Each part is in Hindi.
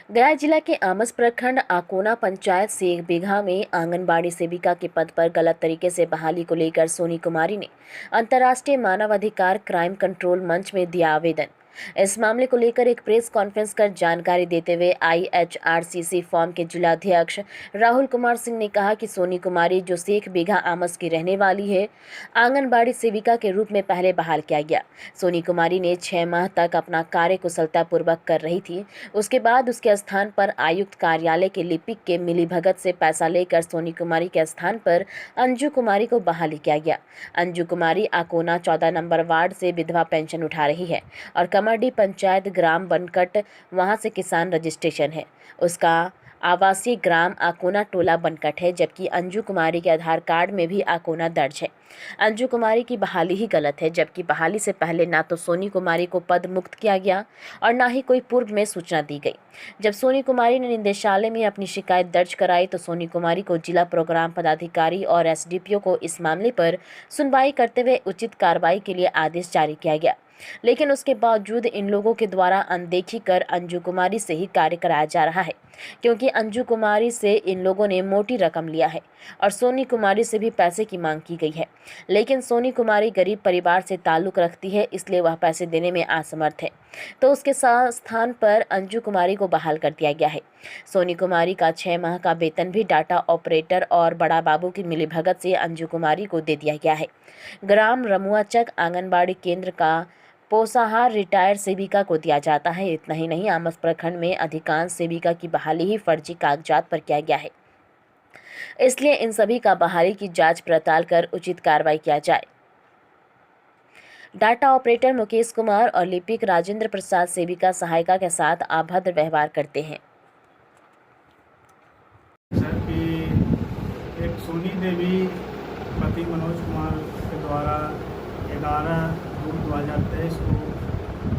गया जिला के आमस प्रखंड आकोना पंचायत से 1 बीघा में आंगनबाड़ी सेविका के पद पर गलत तरीके से बहाली को लेकर सोनी कुमारी ने अंतर्राष्ट्रीय मानवाधिकार क्राइम कंट्रोल मंच में दिया आवेदन। इस मामले को लेकर एक प्रेस कॉन्फ्रेंस कर जानकारी देते हुए IHRCC फॉर्म के जिलाध्यक्ष राहुल कुमार सिंह ने कहा कि सोनी कुमारी जो 1 बीघा आमस की रहने वाली है, आंगनबाड़ी सेविका के रूप में पहले बहाल किया गया। सोनी कुमारी ने 6 माह तक अपना कार्य कुशलतापूर्वक कर रही थी। उसके बाद उसके स्थान पर आयुक्त कार्यालय के लिपिक के मिलीभगत से पैसा लेकर सोनी कुमारी के स्थान पर अंजू कुमारी को बहाली किया गया। अंजू कुमारी आकोना 14 नंबर वार्ड से विधवा पेंशन उठा रही है और कमरडी पंचायत ग्राम बनकट वहां से किसान रजिस्ट्रेशन है। उसका आवासीय ग्राम आकोना टोला बनकट है, जबकि अंजू कुमारी के आधार कार्ड में भी आकोना दर्ज है। अंजू कुमारी की बहाली ही गलत है, जबकि बहाली से पहले ना तो सोनी कुमारी को पद मुक्त किया गया और ना ही कोई पूर्व में सूचना दी गई। जब सोनी कुमारी ने निदेशालय में अपनी शिकायत दर्ज कराई तो सोनी कुमारी को जिला प्रोग्राम पदाधिकारी और SDPO को इस मामले पर सुनवाई करते हुए उचित कार्रवाई के लिए आदेश जारी किया गया, लेकिन उसके बावजूद इन लोगों के द्वारा अनदेखी कर अंजू कुमारी से ही कार्य कराया जा रहा है, क्योंकि अंजू कुमारी से इन लोगों ने मोटी रकम लिया है और सोनी कुमारी से भी पैसे की मांग की गई है। लेकिन सोनी कुमारी गरीब परिवार से ताल्लुक रखती है, इसलिए वह पैसे देने में असमर्थ है, तो उसके स्थान पर अंजू कुमारी को बहाल कर दिया गया है। सोनी कुमारी का 6 माह का वेतन भी डाटा ऑपरेटर और बड़ा बाबू की मिलीभगत से अंजू कुमारी को दे दिया गया है। ग्राम रमुआचक आंगनबाड़ी केंद्र का पोषाहार रिटायर्ड सेविका को दिया जाता है। इतना ही नहीं, आमस प्रखंड में अधिकांश सेविका की बहाली ही फर्जी कागजात पर किया गया है, इसलिए इन सभी का बहाली की जांच पड़ताल कर उचित कार्रवाई किया जाए। डाटा ऑपरेटर मुकेश कुमार और लिपिक राजेंद्र प्रसाद सेविका सहायिका के साथ अभद्र व्यवहार करते हैं। सर कि एक सोनी देवी पति मनोज कुमार के द्वारा 11/2/2023 को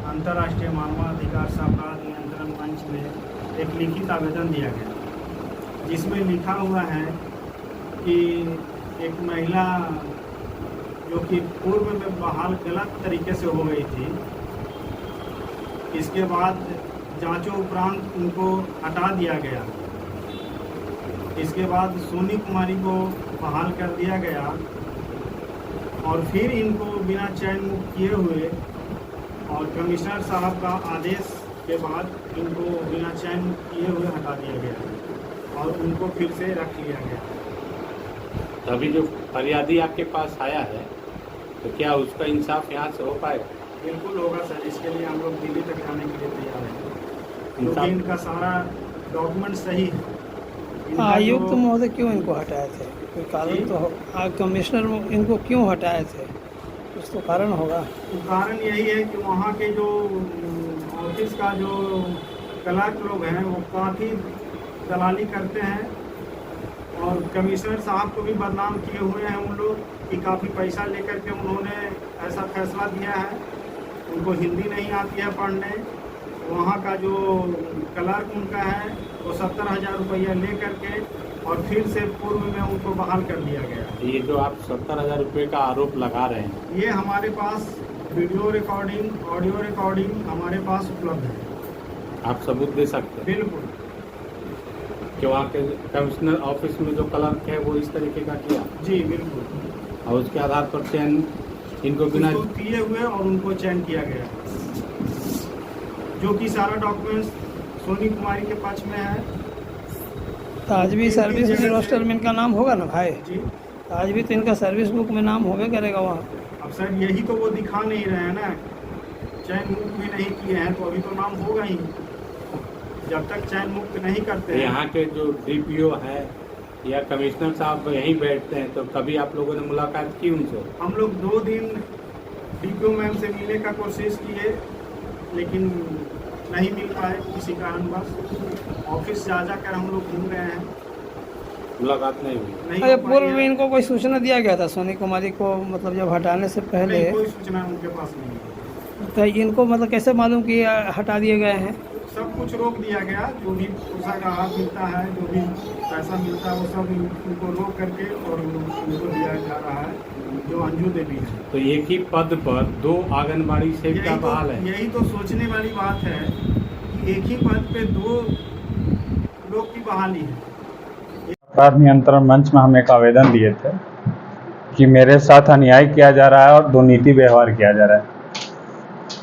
अंतर्राष्ट्रीय मानवाधिकार अपराध नियंत्रण मंच में एक लिखित आवेदन दिया गया, जिसमें लिखा हुआ है कि एक महिला जो कि पूर्व में बहाल गलत तरीके से हो गई थी, इसके बाद जांचों उपरांत उनको हटा दिया गया। इसके बाद सोनी कुमारी को बहाल कर दिया गया और फिर इनको बिना चयन मुक्त किए हुए और कमिश्नर साहब का आदेश के बाद इनको बिना चयन मुक्त किए हुए हटा दिया गया और उनको फिर से रख लिया गया। तो अभी जो फरियादी आपके पास आया है, तो क्या उसका इंसाफ यहाँ से हो पाएगा? बिल्कुल होगा सर, इसके लिए हम लोग दिल्ली तक जाने के लिए तैयार हैं, क्योंकि इनका सारा डॉक्यूमेंट सही है। आयुक्त महोदय क्यों इनको हटाए थे? कोई कारण तो कमिश्नर इनको क्यों हटाए थे? कुछ तो कारण होगा। तो कारण यही है कि वहाँ के जो ऑफिस का जो क्लर्क लोग हैं वो काफ़ी दलाली करते हैं और कमिश्नर साहब को भी बदनाम किए हुए हैं उन लोग कि काफ़ी पैसा लेकर के उन्होंने ऐसा फैसला दिया है। उनको हिंदी नहीं आती है पढ़ने। वहाँ का जो क्लर्क उनका है वो 70,000 रुपया ले करके और फिर से पूर्व में उनको बहाल कर दिया गया। ये जो आप 70,000 रुपये का आरोप लगा रहे हैं, ये हमारे पास वीडियो रिकॉर्डिंग, ऑडियो रिकॉर्डिंग हमारे पास उपलब्ध है। आप सबूत दे सकते हैं? बिल्कुल। कि वहाँ के कमिश्नर ऑफिस में जो क्लर्क है वो इस तरीके का किया? जी बिल्कुल। और उसके आधार पर चयन इनको बिना किए हुए और उनको चयन किया गया, जो कि सारा डॉक्यूमेंट्स सोनी कुमारी के पक्ष में है। तो आज भी सर्विस में रोस्टर में इनका नाम होगा ना भाई? जी, आज भी तो इनका सर्विस बुक में नाम होगा करेगा वहाँ। अब सर यही तो वो दिखा नहीं रहे हैं ना, चयन मुक्त भी नहीं किए हैं, तो अभी तो नाम होगा ही। जब तक चयन मुक्त नहीं करते हैं। यहाँ के जो DPO है या कमिश्नर साहब यहीं बैठते हैं, तो कभी आप लोगों ने मुलाकात की उनसे? हम लोग 2 दिन DPO मैम से मिलने का कोशिश किए, लेकिन नहीं मिल पाए किसी कारणवश। ऑफिस जा कर हम लोग घूम रहे हैं, मुलाकात नहीं हुई। अरे पूर्व में इनको कोई सूचना दिया गया था सोनी कुमारी को, मतलब जब हटाने से पहले? कोई सूचना उनके पास नहीं है। तो इनको मतलब कैसे मालूम कि हटा दिए गए हैं? सब कुछ रोक दिया गया, जो भी पोशाक आहार मिलता है, जो भी पैसा मिलता है, वो सब उनको रोक करके और उनको दिया जा रहा है, जो अंजू देवी है। तो एक ही पद पर 2 आंगनबाड़ी सेविका बहाल है। यही तो सोचने वाली बात है कि एक ही पद पे 2 लोग की बहाली है। अपराध नियंत्रण मंच में हम एक आवेदन दिए थे कि मेरे साथ अन्याय किया जा रहा है और दुर्नीति व्यवहार किया जा रहा है।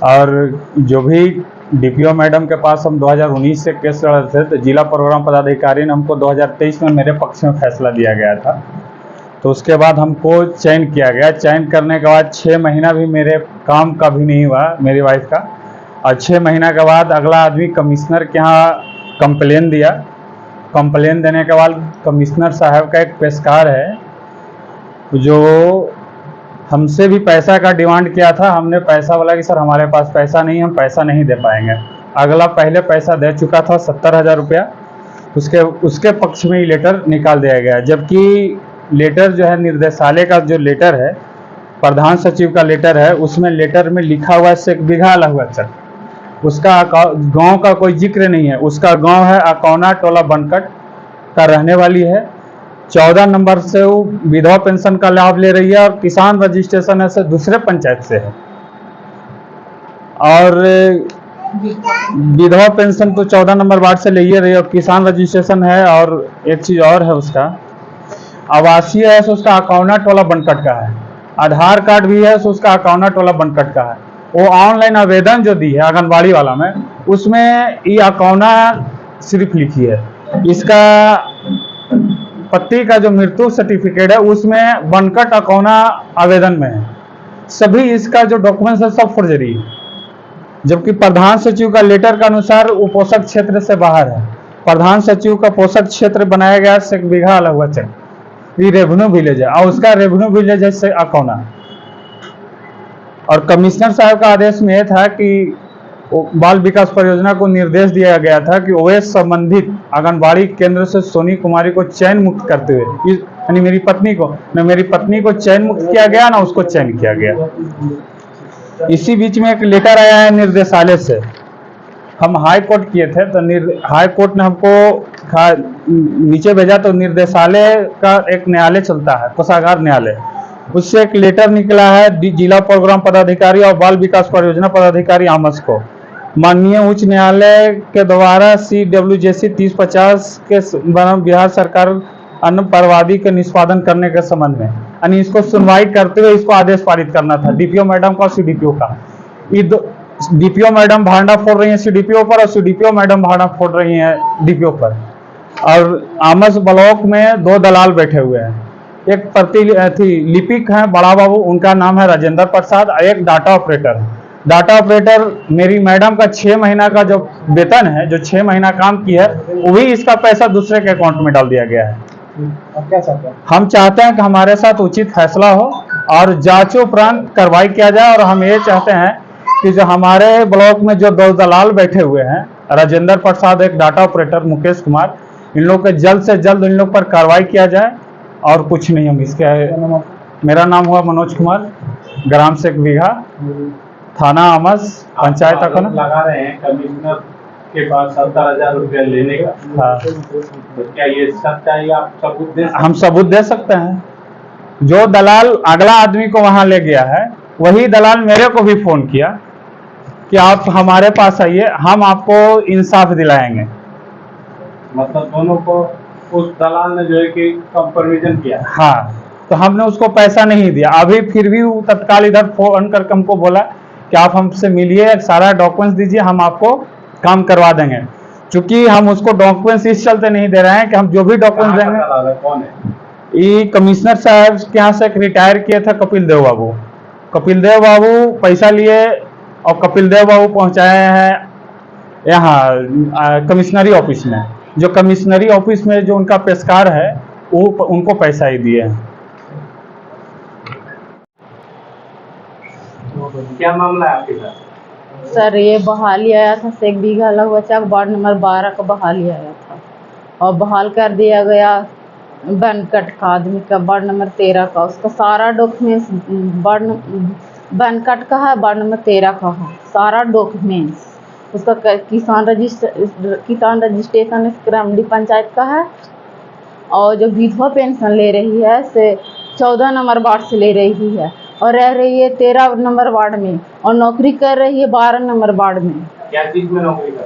और जो भी डीपीओ मैडम के पास हम 2019 से केस लड़ रहे थे, तो जिला प्रोग्राम पदाधिकारी ने हमको 2023 में मेरे पक्ष में फैसला दिया गया था। तो उसके बाद हमको चयन किया गया। चयन करने के बाद 6 महीना भी मेरे काम का भी नहीं हुआ मेरी वाइफ का, और 6 महीना के बाद अगला आदमी कमिश्नर के यहाँ कंप्लेन दिया। कंप्लेन देने के बाद कमिश्नर साहब का एक पेशकार है जो हमसे भी पैसा का डिमांड किया था। हमने पैसा बोला कि सर हमारे पास पैसा नहीं, हम पैसा नहीं दे पाएंगे। अगला पहले पैसा दे चुका था 70,000 रुपया, उसके पक्ष में ही लेटर निकाल दिया गया। जबकि लेटर जो है निर्देशालय का जो लेटर है, प्रधान सचिव का लेटर है, उसमें लेटर में लिखा हुआ है शेख बिघा लहुअचक, उसका गांव का कोई जिक्र नहीं है। उसका गांव है अकौना टोला बनकट का रहने वाली है। 14 नंबर से वो विधवा पेंशन का लाभ ले रही है और किसान रजिस्ट्रेशन है से दूसरे पंचायत से है। और विधवा पेंशन तो 14 नंबर वार्ड से ले ही रही है और किसान रजिस्ट्रेशन है। और एक चीज़ और है, उसका आवासीय है सो उसका अकौना टोला बनकट का है। आधार कार्ड भी है सो उसका अकौना टोला बनकट का है। वो ऑनलाइन आवेदन जो दी है आंगनबाड़ी वाला में, उसमें ये अकौना सिर्फ लिखी है। इसका पति का जो मृत्यु सर्टिफिकेट है उसमें बनकट अकौना आवेदन में है। सभी इसका जो डॉक्यूमेंट्स है सब फर्जरी है। जबकि प्रधान सचिव का लेटर के अनुसार वो पोषक क्षेत्र से बाहर है। प्रधान सचिव का पोषक क्षेत्र बनाया गया शेख बिघा लहुअचक, ये रेवेन्यू विलेज है और उसका रेवेन्यू विलेज है से अकौना। और कमिश्नर साहब का आदेश में यह था कि बाल विकास परियोजना को निर्देश दिया गया था कि ओएस संबंधित आंगनबाड़ी केंद्र से सोनी कुमारी को चयन मुक्त करते हुए, यानी मेरी पत्नी को चयन मुक्त किया गया ना, उसको चयन किया गया। इसी बीच में एक लेटर आया है निर्देशालय से। हम हाई कोर्ट किए थे तो हाई कोर्ट ने हमको नीचे भेजा। तो निर्देशालय का एक न्यायालय चलता है, कोषागार न्यायालय, उससे एक लेटर निकला है जिला प्रोग्राम पदाधिकारी और बाल विकास परियोजना पदाधिकारी आमस को, माननीय उच्च न्यायालय के द्वारा CWJC 3050 के बिहार सरकार अन्न परवादी के निष्पादन करने के संबंध में, यानी इसको सुनवाई करते हुए इसको आदेश पारित करना था डीपीओ मैडम का और CDPO का। डीपीओ मैडम भांडा फोड़ रही है CDPO पर और CDPO मैडम भांडा फोड़ रही है DPO पर। और आमस ब्लॉक में 2 दलाल बैठे हुए हैं। एक लिपिक हैं बड़ा बाबू, उनका नाम है राजेंद्र प्रसाद, और एक डाटा ऑपरेटर है। डाटा ऑपरेटर मेरी मैडम का 6 महीना का जो वेतन है, जो 6 महीना काम की है, वही इसका पैसा दूसरे के अकाउंट में डाल दिया गया है। हम चाहते हैं कि हमारे साथ उचित फैसला हो और जांच उपरांत कार्रवाई किया जाए। और हम ये चाहते हैं कि जो हमारे ब्लॉक में जो 2 दलाल बैठे हुए हैं, राजेंद्र प्रसाद, एक डाटा ऑपरेटर मुकेश कुमार, इन लोग के जल्द से जल्द इन लोग पर कार्रवाई किया जाए। और कुछ नहीं हम इसके। मेरा नाम हुआ मनोज कुमार, ग्राम शेख बिघा, थाना आमस, पंचायत अकौना। लगा रहे हैं कमिश्नर के पास 70,000 रुपया लेने का। हाँ, तो क्या ये सच है? आप सबूत दे सकते हैं? हम सबूत दे सकते हैं। जो दलाल अगला आदमी को वहां ले गया है, वही दलाल मेरे को भी फोन किया कि आप हमारे पास आइए, हम आपको इंसाफ दिलाएंगे। मतलब दोनों को उस दलाल ने जो है कि कंपरमिशन किया। हाँ, तो हमने उसको पैसा नहीं दिया। अभी फिर भी वो तत्काल इधर फोन करके हमको बोला कि आप हमसे मिलिए, सारा डॉक्यूमेंट्स दीजिए, हम आपको काम करवा देंगे। क्योंकि हम उसको डॉक्यूमेंट्स इस चलते नहीं दे रहे हैं कि हम जो भी डॉक्यूमेंट्स देंगे। कौन है? ये कमिश्नर साहब के यहाँ से रिटायर किए थे कपिल देव बाबू। कपिल देव बाबू पैसा लिए और कपिल देव बाबू पहुंचाए हैं यहाँ कमिश्नरी ऑफिस में। जो कमिश्नरी ऑफिस में जो उनका पेशकार है, वो उनको पैसा ही दिए हैं। क्या मामला है आपके साथ? सर ये बहाली आया था शेख बिघा लहुअचक वार्ड नंबर 12 का बहाली आया था और बहाल कर दिया गया बनकट का आदमी का वार्ड नंबर 13 का। उसका सारा डॉक्यूमेंट्स बनकट का है, वार्ड नंबर 13 का है, सारा डॉक्यूमेंट्स उसका किसान रजिस्ट्रेशन ग्रामीण पंचायत का है। और जो विधवा पेंशन ले रही है से 14 नंबर वार्ड से ले रही है और रह रही है 13 नंबर वार्ड में और नौकरी कर रही है 12 नंबर वार्ड में। क्या चीज में नौकरी कर?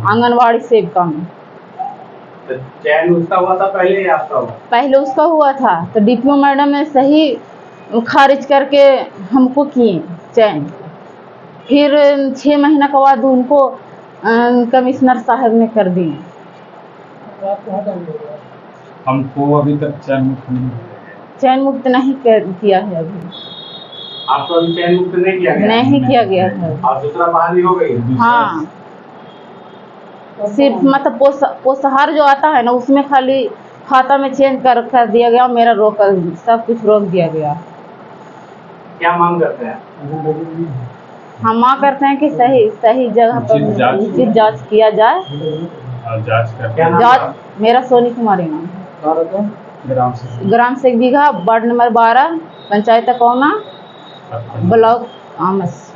आंगनबाड़ी सेविका में। तो चयन उसका हुआ था पहले या आपका हुआ? पहले उसका हुआ था तो डीपीओ मैडम ने सही खारिज करके हमको किए चयन। फिर 6 महीना के बाद उनको कमिश्नर साहब ने कर दिए। हमको अभी तक चयन मुक्त नहीं हुआ। चयन मुक्त नहीं किया है अभी। आपको अभी चयन मुक्त नहीं किया गया? नहीं किया गया है। और दूसरा बहाली हो गई? हाँ, सिर्फ मतलब पोषाहार जो आता है ना उसमें खाली खाता में चेंज कर दिया गया। मेरा सब कुछ रोक दिया गया। क्या मांग करते हैं? हम मांग करते हैं कि सही जगह पर उचित जांच किया जाए। क्या नाम है? जांच मेरा सोनी कुमारी नाम है। ग्राम से बीघा, वार्ड नंबर 12, पंचायत कौना, ब्लॉक आमस।